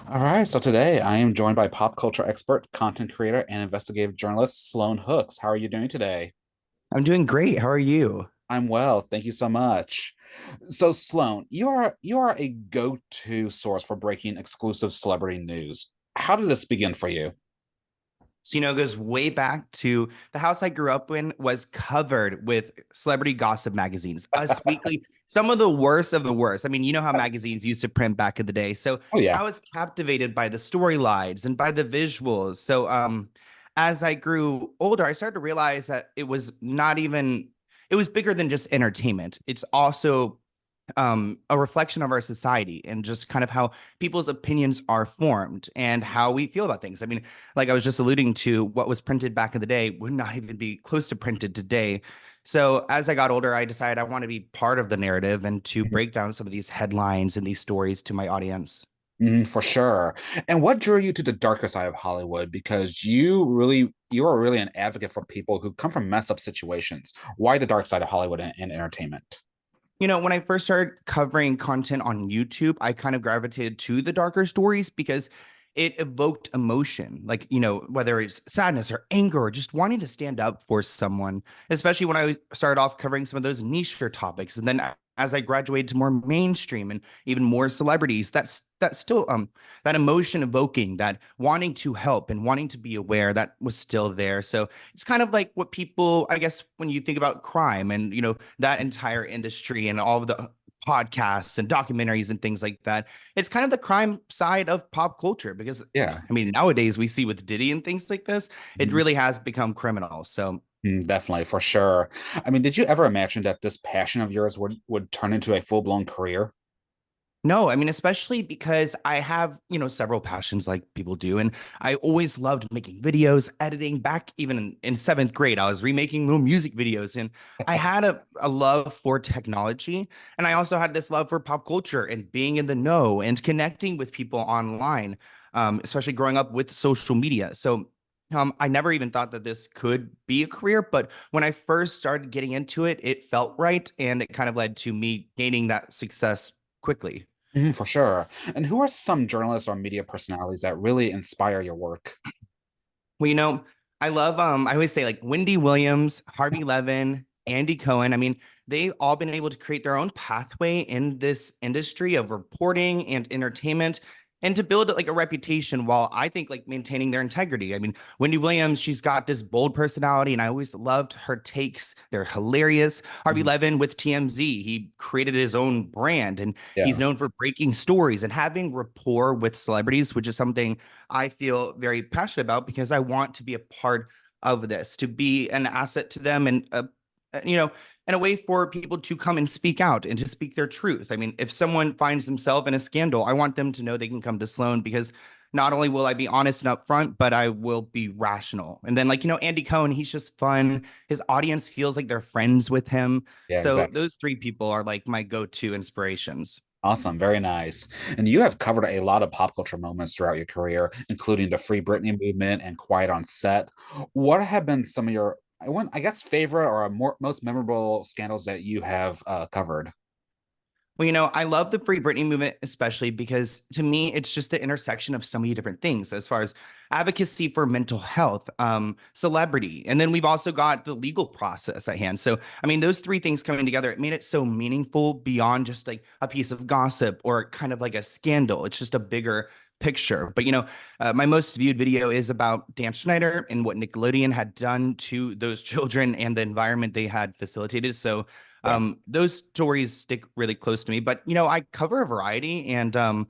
All right, so today I am joined by pop culture expert, content creator, and investigative journalist Sloan Hooks. How are you doing today? I'm doing great. How are you? I'm well, thank you so much. So Sloan, you are a go-to source for breaking exclusive celebrity news. How did this begin for you? So, it goes way back to the house I grew up in was covered with celebrity gossip magazines, Us Weekly, some of the worst of the worst. I mean, you know how magazines used to print back in the day. So Oh yeah. I was captivated by the storylines and by the visuals. As I grew older, I started to realize that it was bigger than just entertainment. It's also a reflection of our society and just kind of how people's opinions are formed and how we feel about things. I mean, like I was just alluding to, what was printed back in the day would not even be close to printed today. So as I got older, I decided I want to be part of the narrative and to break down some of these headlines and these stories to my audience. For sure. And what drew you to the darker side of Hollywood? Because you are really an advocate for people who come from messed up situations. Why the dark side of Hollywood and entertainment? When I first started covering content on YouTube, I kind of gravitated to the darker stories because it evoked emotion, like, whether it's sadness or anger or just wanting to stand up for someone, especially when I started off covering some of those niche topics. And then as I graduated to more mainstream and even more celebrities, that's still that emotion evoking, that wanting to help and wanting to be aware, that was still there. So it's kind of like what people, I guess, when you think about crime and that entire industry and all of the podcasts and documentaries and things like that, it's kind of the crime side of pop culture because Yeah. I mean, nowadays we see with Diddy and things like this, it really has become criminal. So Definitely, for sure. I mean, did you ever imagine that this passion of yours would turn into a full-blown career? no, I mean, especially because I have, several passions like people do. And I always loved making videos, editing. Back even in seventh grade, I was remaking little music videos. And I had a love for technology. And I also had this love for pop culture and being in the know and connecting with people online, especially growing up with social media. So I never even thought that this could be a career, but when I first started getting into it, it felt right. And it kind of led to me gaining that success quickly. For sure. And who are some journalists or media personalities that really inspire your work? Well, I love I always say like Wendy Williams, Harvey Levin, Andy Cohen. I mean, they've all been able to create their own pathway in this industry of reporting and entertainment and to build like a reputation while I think like maintaining their integrity. I mean, Wendy Williams, she's got this bold personality and I always loved her takes. They're hilarious. Harvey Mhm. Levin with TMZ, he created his own brand and he's Yeah. known for breaking stories and having rapport with celebrities, which is something I feel very passionate about because I want to be a part of this, to be an asset to them and you know, and a way for people to come and speak out and to speak their truth. I mean, if someone finds themselves in a scandal, I want them to know they can come to Sloan because not only will I be honest and upfront, but I will be rational. And then, like, Andy Cohen, he's just fun. His audience feels like they're friends with him. Yeah, So exactly. those three people are like my go-to inspirations. Awesome. Very nice. And you have covered a lot of pop culture moments throughout your career, including the Free Britney movement and Quiet on Set. What have been some of your, I guess, favorite or most memorable scandals that you have covered? Well, I love the Free Britney movement, especially because to me, it's just the intersection of so many different things as far as advocacy for mental health, celebrity, and then we've also got the legal process at hand. So, I mean, those three things coming together, it made it so meaningful beyond just like a piece of gossip or kind of like a scandal. It's just a bigger picture. But, my most viewed video is about Dan Schneider and what Nickelodeon had done to those children and the environment they had facilitated. So, Yeah. those stories stick really close to me, but I cover a variety and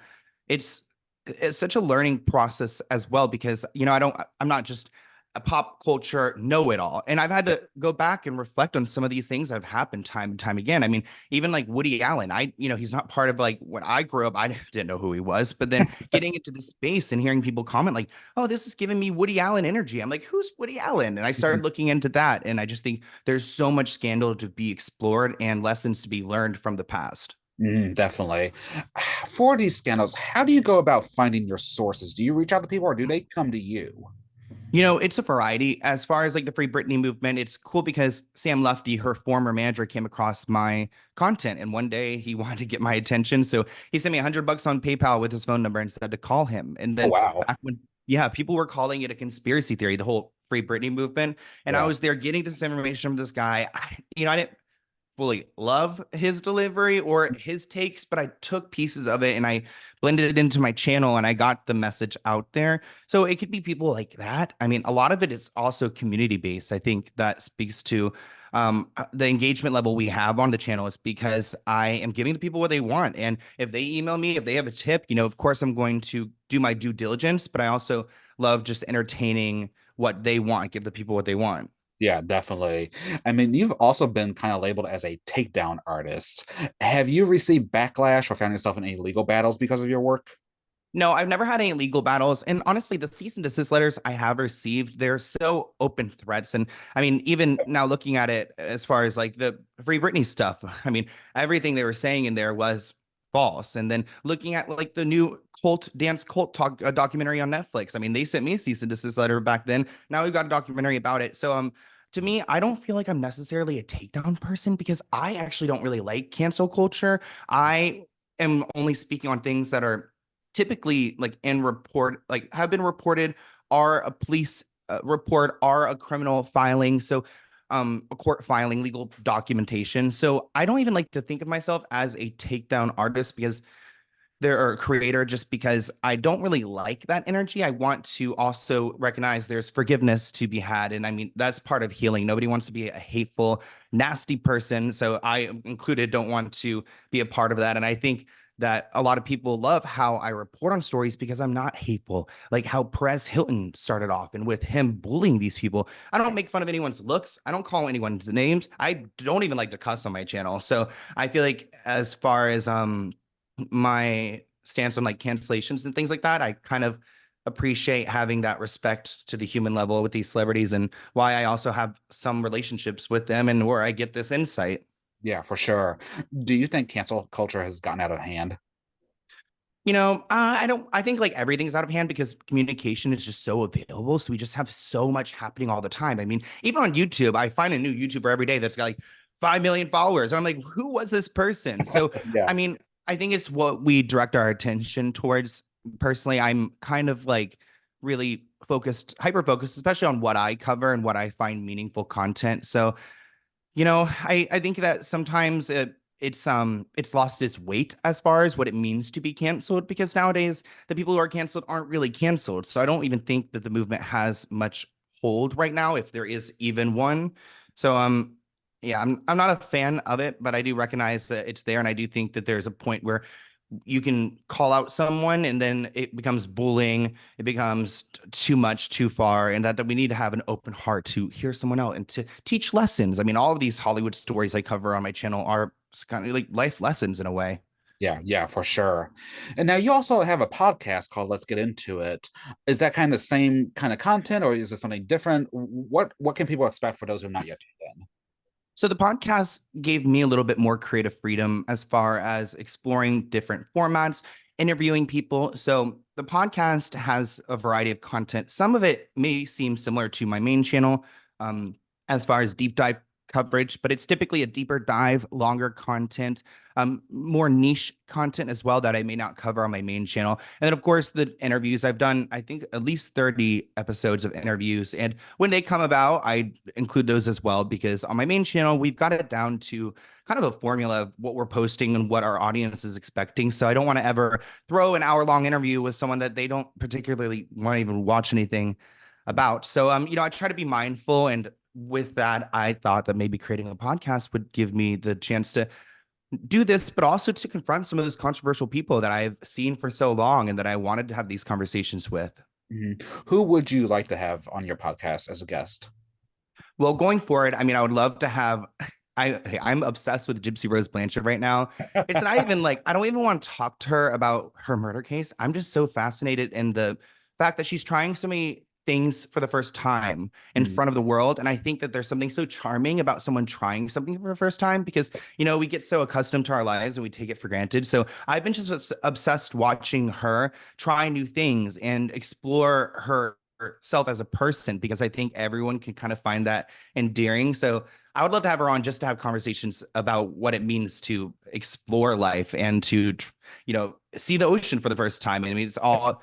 it's it's such a learning process as well because I'm not just a pop culture know-it-all. And I've had to go back and reflect on some of these things that have happened time and time again. I mean, even like Woody Allen, he's not part of like when I grew up, I didn't know who he was, but then getting into the space and hearing people comment like, oh, this is giving me Woody Allen energy. I'm like, who's Woody Allen? And I started looking into that. And I just think there's so much scandal to be explored and lessons to be learned from the past. Definitely. For these scandals, how do you go about finding your sources? Do you reach out to people or do they come to you? It's a variety. As far as like the Free Britney movement, it's cool because Sam Lufty, her former manager, came across my content, and one day he wanted to get my attention, so he sent me $100 on PayPal with his phone number and said to call him. And Oh then wow. back when, yeah, people were calling it a conspiracy theory, the whole Free Britney movement, and I Yeah. was there getting this information from this guy. I didn't fully love his delivery or his takes, but I took pieces of it and I blended it into my channel and I got the message out there. So it could be people like that. I mean, a lot of it is also community based. I think that speaks to the engagement level we have on the channel is because I am giving the people what they want. And if they email me, if they have a tip, of course I'm going to do my due diligence, but I also love just entertaining what they want, give the people what they want. Yeah, definitely. I mean, you've also been kind of labeled as a takedown artist. Have you received backlash or found yourself in any legal battles because of your work? No, I've never had any legal battles. And honestly, the cease and desist letters I have received, they're so open threats. And I mean, even now looking at it as far as like the Free Britney stuff, I mean, everything they were saying in there was false. And then looking at like the new cult talk documentary on Netflix, I mean, they sent me a cease and desist letter back then. Now we've got a documentary about it. So to me, I don't feel like I'm necessarily a takedown person because I actually don't really like cancel culture. I am only speaking on things that are typically like in report, like have been reported, are a police report, are a criminal filing. So a court filing, legal documentation. So I don't even like to think of myself as a takedown artist because they're a creator just because I don't really like that energy. I want to also recognize there's forgiveness to be had. And I mean, that's part of healing. Nobody wants to be a hateful, nasty person. So I included don't want to be a part of that. And I think that a lot of people love how I report on stories because I'm not hateful, like how Perez Hilton started off and with him bullying these people. I don't make fun of anyone's looks. I don't call anyone's names. I don't even like to cuss on my channel. So I feel like as far as my stance on like cancellations and things like that, I kind of appreciate having that respect to the human level with these celebrities and why I also have some relationships with them and where I get this insight. Yeah, for sure. Do you think cancel culture has gotten out of hand? I don't, I think like everything's out of hand because communication is just so available. So we just have so much happening all the time. I mean, even on YouTube, I find a new YouTuber every day that's got like 5 million followers. And I'm like, who was this person? So, Yeah. I mean, I think it's what we direct our attention towards. Personally, I'm kind of like really focused, hyper focused, especially on what I cover and what I find meaningful content. So, I think that sometimes it's lost its weight as far as what it means to be canceled because nowadays the people who are canceled aren't really canceled. So I don't even think that the movement has much hold right now, if there is even one. So yeah, I'm not a fan of it, but I do recognize that it's there, and I do think that there's a point where you can call out someone and then it becomes bullying, it becomes too much too far, and that we need to have an open heart to hear someone out and to teach lessons. I mean, all of these Hollywood stories I cover on my channel are kind of like life lessons in a way. Yeah, yeah, for sure. And now you also have a podcast called Let's Get Into It. Is that kind of same kind of content or is it something different? What can people expect for those who are not yet tuned So the podcast gave me a little bit more creative freedom as far as exploring different formats, interviewing people. So the podcast has a variety of content. Some of it may seem similar to my main channel, um, as far as deep dive coverage, but it's typically a deeper dive, longer content, more niche content as well that I may not cover on my main channel. And then, of course, the interviews I've done, I think at least 30 episodes of interviews. And when they come about, I include those as well, because on my main channel, we've got it down to kind of a formula of what we're posting and what our audience is expecting. So I don't want to ever throw an hour-long interview with someone that they don't particularly want to even watch anything about. So, I try to be mindful, and with that, I thought that maybe creating a podcast would give me the chance to do this, but also to confront some of those controversial people that I've seen for so long and that I wanted to have these conversations with. in? Who would you like to have on your podcast as a guest? Well, going forward, I mean, I would love to have. I'm obsessed with Gypsy Rose Blanchard right now. It's not even like I don't even want to talk to her about her murder case. I'm just so fascinated in the fact that she's trying so many things for the first time in Mhm. front of the world. And I think that there's something so charming about someone trying something for the first time because, we get so accustomed to our lives and we take it for granted. So I've been just obsessed watching her try new things and explore her herself as a person, because I think everyone can kind of find that endearing. So I would love to have her on just to have conversations about what it means to explore life and to, see the ocean for the first time. I mean, it's all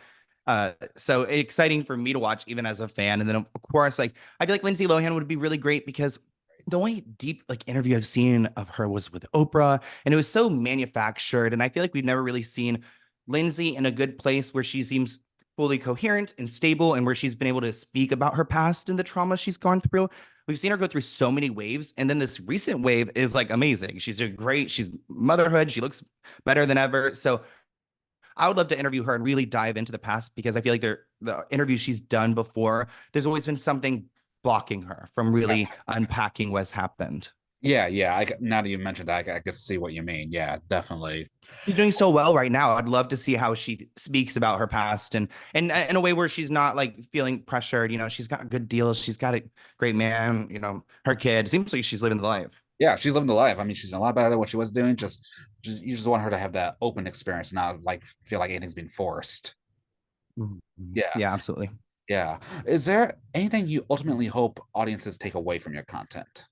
so exciting for me to watch, even as a fan. And then, of course, like I feel like Lindsay Lohan would be really great because the only deep like interview I've seen of her was with Oprah, and it was so manufactured. And I feel like we've never really seen Lindsay in a good place where she seems fully coherent and stable, and where she's been able to speak about her past and the trauma she's gone through. We've seen her go through so many waves, and then this recent wave is like amazing. She's doing great. She's motherhood. She looks better than ever. So I would love to interview her and really dive into the past, because I feel like the interviews she's done before, there's always been something blocking her from really unpacking what's happened. Yeah. Now that you mentioned that, I can see what you mean. Yeah, definitely. She's doing so well right now. I'd love to see how she speaks about her past, and in a way where she's not like feeling pressured. She's got good deals. She's got a great man. Her kid seems like she's living the life. Yeah, she's living the life. I mean, she's a lot better than what she was doing. Just you just want her to have that open experience, not like feel like anything's being forced. Mhm. Yeah, Yeah, absolutely. yeah. Is there anything you ultimately hope audiences take away from your content?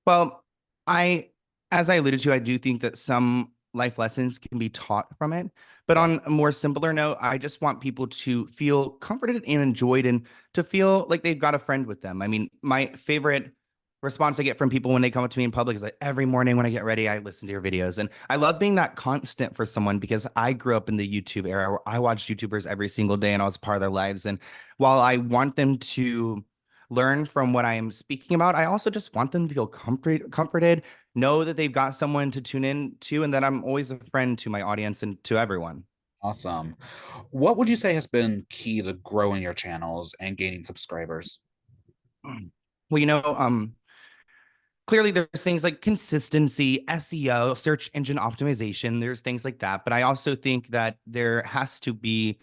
Well, I, as I alluded to, I do think that some life lessons can be taught from it. But Yeah, on a more simpler note, I just want people to feel comforted and enjoyed, and to feel like they've got a friend with them. I mean, my favorite response I get from people when they come up to me in public is like, every morning when I get ready, I listen to your videos. And I love being that constant for someone, because I grew up in the YouTube era where I watched YouTubers every single day and I was part of their lives. And while I want them to learn from what I am speaking about, I also just want them to feel comforted, know that they've got someone to tune in to, and that I'm always a friend to my audience and to everyone. awesome. What would you say has been key to growing your channels and gaining subscribers? Well, clearly there's things like consistency, SEO, search engine optimization, there's things like that. But I also think that there has to be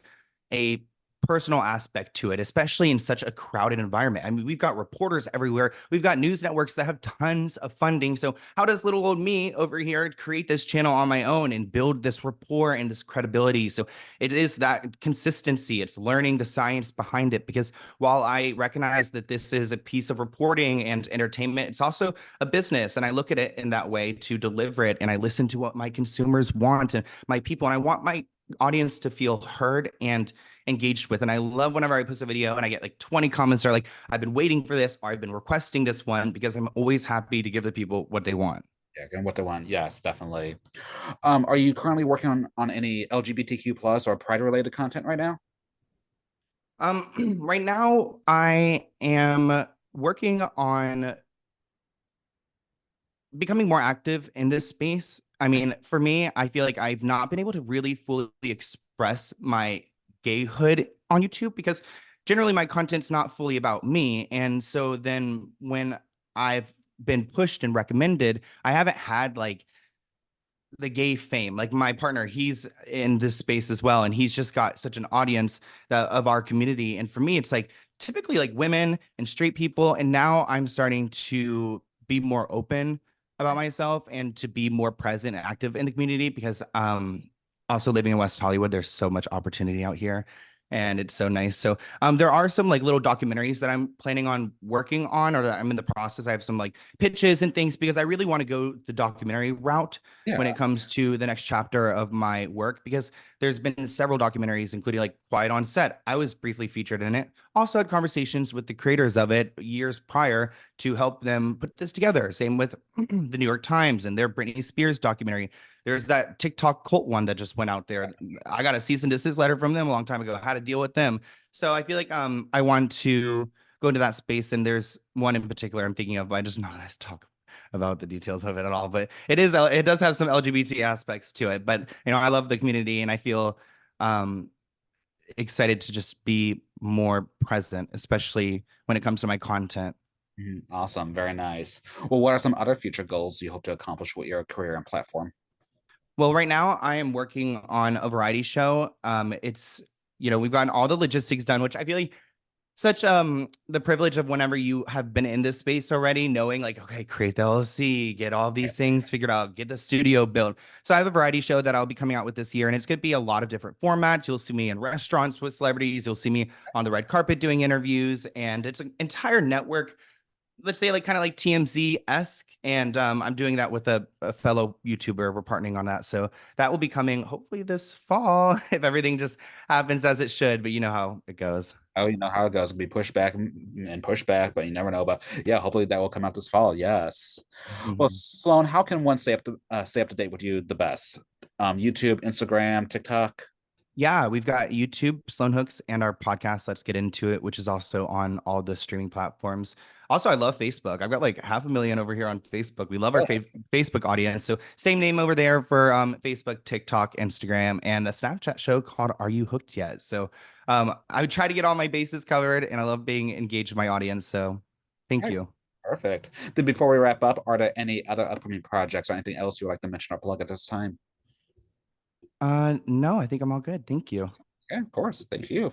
a personal aspect to it, especially in such a crowded environment. I mean, we've got reporters everywhere. We've got news networks that have tons of funding. So how does little old me over here create this channel on my own and build this rapport and this credibility? So it is that consistency. It's learning the science behind it, because while I recognize that this is a piece of reporting and entertainment, it's also a business. And I look at it in that way to deliver it. And I listen to what my consumers want and my people. And I want my audience to feel heard and engaged with. And I love whenever I post a video and I get like 20 comments that are like, I've been waiting for this, or I've been requesting this one, because I'm always happy to give the people what they want. Yeah, and what they want. Yes, definitely. Are you currently working on any LGBTQ plus or pride related content right now? Right now I am working on becoming more active in this space. I mean, for me, I feel like I've not been able to really fully express my gayhood on YouTube, because generally my content's not fully about me. And so then when I've been pushed and recommended, I haven't had like the gay fame. Like my partner, he's in this space as well, and he's just got such an audience of our community. And for me, it's like typically like women and straight people. And now I'm starting to be more open about myself and to be more present and active in the community, because also living in West Hollywood, there's so much opportunity out here. And it's so nice. So there are some like little documentaries that I'm planning on working on, or that I'm in the process. I have some like pitches and things, because I really want to go the documentary route when Yeah. it comes to the next chapter of my work, because there's been several documentaries, including like Quiet on Set. I was briefly featured in it. Also had conversations with the creators of it years prior to help them put this together. Same with the New York Times and their Britney Spears documentary. There's that TikTok cult one that just went out there. I got a cease and desist letter from them a long time ago, how to deal with them. So I feel like I want to go into that space, and there's one in particular I'm thinking of, but I just not to talk about the details of it at all. But it does have some LGBT aspects to it. But I love the community, and I feel um excited to just be more present, especially when it comes to my content. Mhm. Awesome. Very nice. Well, what are some other future goals you hope to accomplish with your career and platform? Well, right now I am working on a variety show. It's we've gotten all the logistics done, which I feel like such the privilege of whenever you have been in this space already, knowing like, okay, create the LLC, get all these things figured out, get the studio built. So I have a variety show that I'll be coming out with this year, and it's going to be a lot of different formats. You'll see me in restaurants with celebrities, you'll see me on the red carpet doing interviews, and it's an entire network, let's say like kind of like TMZ-esque. And I'm doing that with a fellow YouTuber. We're partnering on that. So that will be coming hopefully this fall if everything just happens as it should. But you know how it goes. Oh, you know how it goes. It'll be pushback and pushback, but you never know. But yeah, hopefully that will come out this fall. Yes. Well, Mhm. Sloan, how can one stay up to date with you the best? YouTube, Instagram, TikTok. Yeah, we've got YouTube, Sloan Hooks, and our podcast, Let's Get Into It, which is also on all the streaming platforms. Also, I love Facebook. I've got like 500,000 over here on Facebook. We love our Facebook audience. So, same name over there for Facebook, TikTok, Instagram, and a Snapchat show called Are You Hooked Yet? So, I would try to get all my bases covered, and I love being engaged with my audience. So, thank Okay, you. perfect. Then before we wrap up, are there any other upcoming projects or anything else you would like to mention or plug at this time? No, I think I'm all good. Thank you. Okay, of course. Thank you.